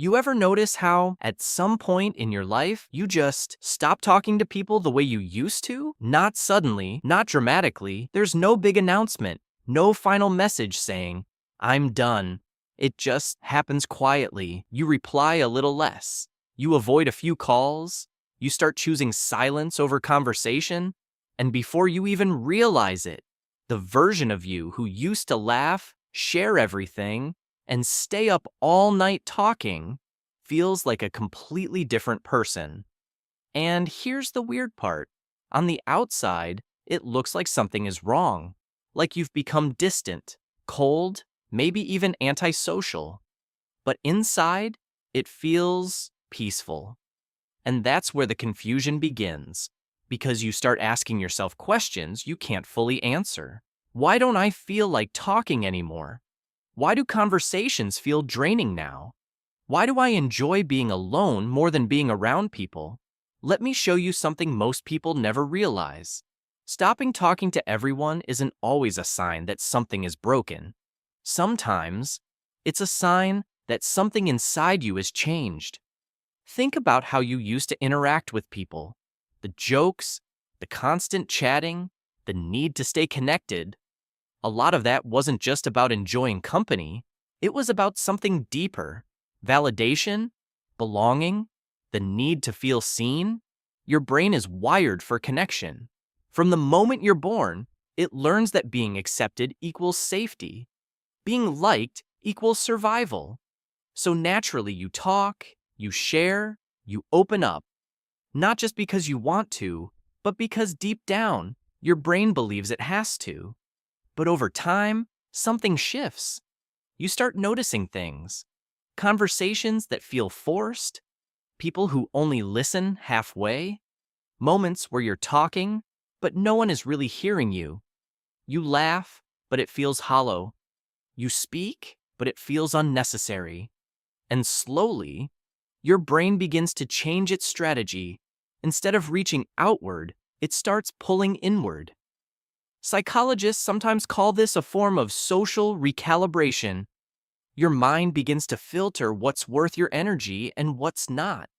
You ever notice how, at some point in your life, you just stop talking to people the way you used to? Not suddenly, not dramatically. There's no big announcement, no final message saying, I'm done. It just happens quietly. You reply a little less. You avoid a few calls. You start choosing silence over conversation. And before you even realize it, the version of you who used to laugh, share everything, and stay up all night talking feels like a completely different person. And here's the weird part. On the outside, it looks like something is wrong, like you've become distant, cold, maybe even antisocial. But inside, it feels peaceful. And that's where the confusion begins, because you start asking yourself questions you can't fully answer. Why don't I feel like talking anymore? Why do conversations feel draining now? Why do I enjoy being alone more than being around people? Let me show you something most people never realize. Stopping talking to everyone isn't always a sign that something is broken. Sometimes, it's a sign that something inside you has changed. Think about how you used to interact with people. The jokes, the constant chatting, the need to stay connected. A lot of that wasn't just about enjoying company, it was about something deeper. Validation, belonging, the need to feel seen. Your brain is wired for connection. From the moment you're born, it learns that being accepted equals safety. Being liked equals survival. So naturally you talk, you share, you open up. Not just because you want to, but because deep down, your brain believes it has to. But over time, something shifts. You start noticing things. Conversations that feel forced, people who only listen halfway, moments where you're talking, but no one is really hearing you. You laugh, but it feels hollow. You speak, but it feels unnecessary. And slowly, your brain begins to change its strategy. Instead of reaching outward, it starts pulling inward. Psychologists sometimes call this a form of social recalibration. Your mind begins to filter what's worth your energy and what's not.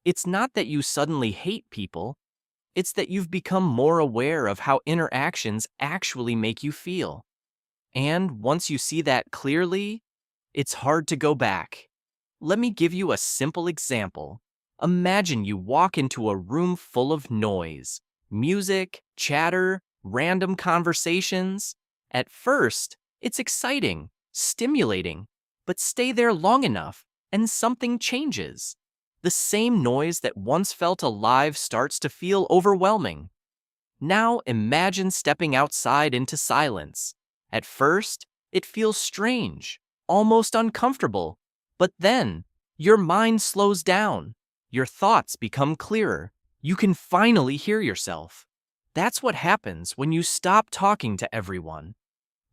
It's not that you suddenly hate people, it's that you've become more aware of how interactions actually make you feel. And once you see that clearly, it's hard to go back. Let me give you a simple example. Imagine you walk into a room full of noise, music, chatter, random conversations. At first, it's exciting, stimulating, but stay there long enough and something changes. The same noise that once felt alive starts to feel overwhelming. Now imagine stepping outside into silence. At first, it feels strange, almost uncomfortable, but then your mind slows down. Your thoughts become clearer. You can finally hear yourself. That's what happens when you stop talking to everyone.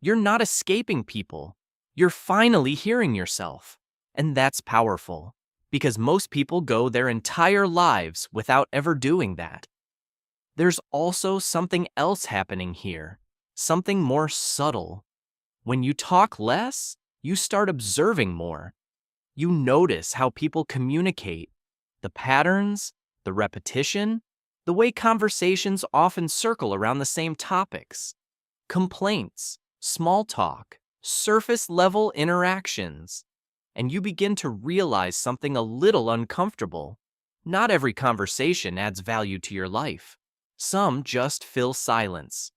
You're not escaping people. You're finally hearing yourself. And that's powerful, because most people go their entire lives without ever doing that. There's also something else happening here, something more subtle. When you talk less, you start observing more. You notice how people communicate, the patterns, the repetition, the way conversations often circle around the same topics. Complaints, small talk, surface-level interactions. And you begin to realize something a little uncomfortable. Not every conversation adds value to your life. Some just fill silence.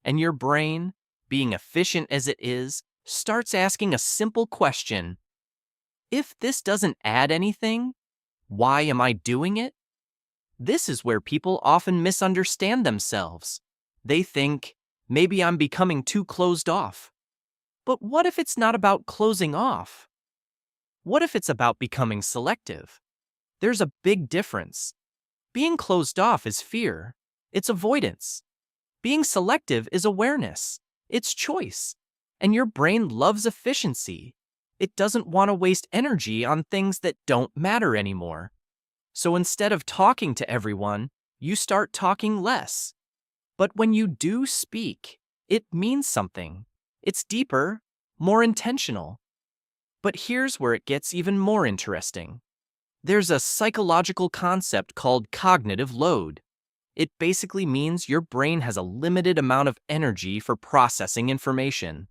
And your brain, being efficient as it is, starts asking a simple question. If this doesn't add anything, why am I doing it? This is where people often misunderstand themselves. They think, maybe I'm becoming too closed off. But what if it's not about closing off? What if it's about becoming selective? There's a big difference. Being closed off is fear. It's avoidance. Being selective is awareness. It's choice. And your brain loves efficiency. It doesn't want to waste energy on things that don't matter anymore. So instead of talking to everyone, you start talking less. But when you do speak, it means something. It's deeper, more intentional. But here's where it gets even more interesting. There's a psychological concept called cognitive load. It basically means your brain has a limited amount of energy for processing information.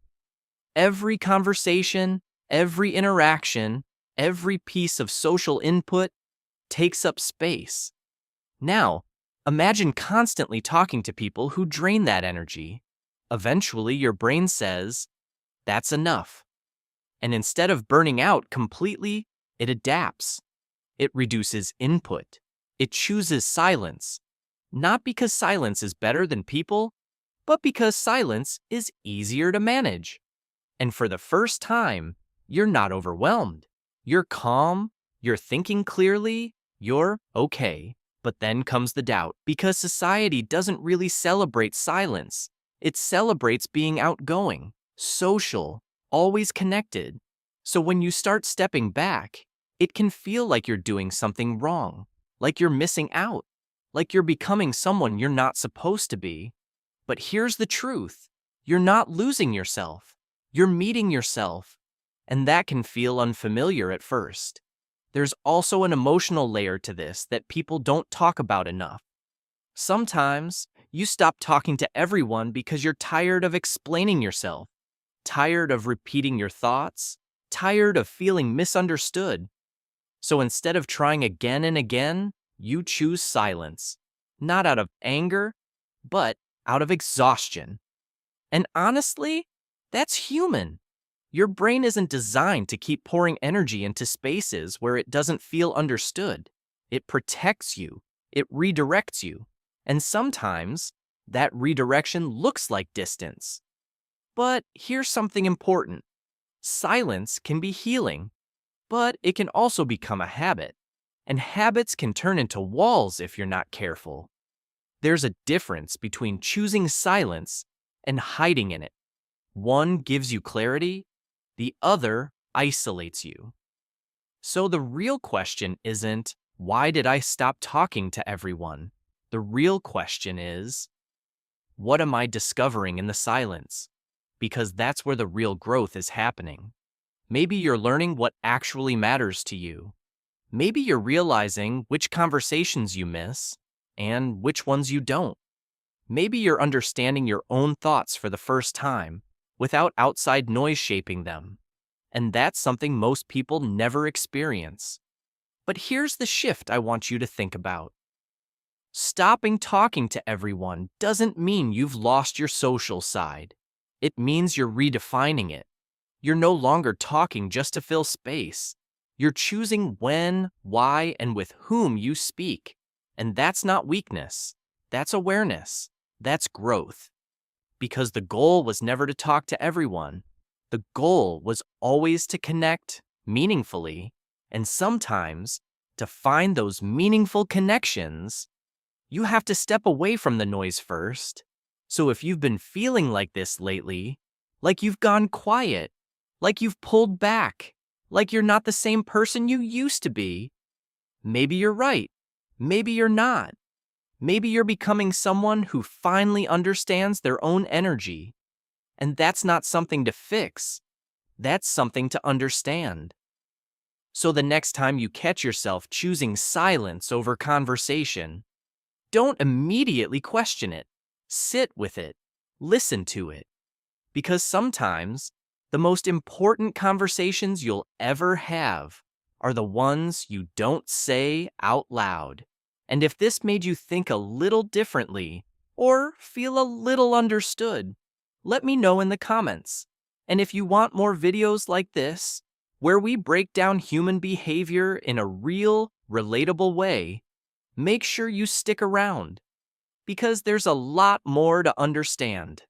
Every conversation, every interaction, every piece of social input takes up space. Now, imagine constantly talking to people who drain that energy. Eventually, your brain says, that's enough. And instead of burning out completely, it adapts. It reduces input. It chooses silence. Not because silence is better than people, but because silence is easier to manage. And for the first time, you're not overwhelmed. You're calm, you're thinking clearly, you're okay. But then comes the doubt, because society doesn't really celebrate silence. It celebrates being outgoing, social, always connected. So when you start stepping back, it can feel like you're doing something wrong, like you're missing out, like you're becoming someone you're not supposed to be. But here's the truth. You're not losing yourself. You're meeting yourself. And that can feel unfamiliar at first. There's also an emotional layer to this that people don't talk about enough. Sometimes, you stop talking to everyone because you're tired of explaining yourself, tired of repeating your thoughts, tired of feeling misunderstood. So instead of trying again and again, you choose silence. Not out of anger, but out of exhaustion. And honestly, that's human. Your brain isn't designed to keep pouring energy into spaces where it doesn't feel understood. It protects you. It redirects you. And sometimes, that redirection looks like distance. But here's something important. Silence can be healing, but it can also become a habit. And habits can turn into walls if you're not careful. There's a difference between choosing silence and hiding in it. One gives you clarity, the other isolates you. So the real question isn't, why did I stop talking to everyone? The real question is, what am I discovering in the silence? Because that's where the real growth is happening. Maybe you're learning what actually matters to you. Maybe you're realizing which conversations you miss and which ones you don't. Maybe you're understanding your own thoughts for the first time without outside noise shaping them. And that's something most people never experience. But here's the shift I want you to think about. Stopping talking to everyone doesn't mean you've lost your social side. It means you're redefining it. You're no longer talking just to fill space. You're choosing when, why, and with whom you speak. And that's not weakness. That's awareness. That's growth. Because the goal was never to talk to everyone. The goal was always to connect meaningfully. And sometimes, to find those meaningful connections, you have to step away from the noise first. So if you've been feeling like this lately, like you've gone quiet, like you've pulled back, like you're not the same person you used to be, maybe you're right. Maybe you're not. Maybe you're becoming someone who finally understands their own energy. And that's not something to fix. That's something to understand. So the next time you catch yourself choosing silence over conversation, don't immediately question it. Sit with it. Listen to it. Because sometimes, the most important conversations you'll ever have are the ones you don't say out loud. And if this made you think a little differently or feel a little understood, let me know in the comments. And if you want more videos like this, where we break down human behavior in a real, relatable way, make sure you stick around, because there's a lot more to understand.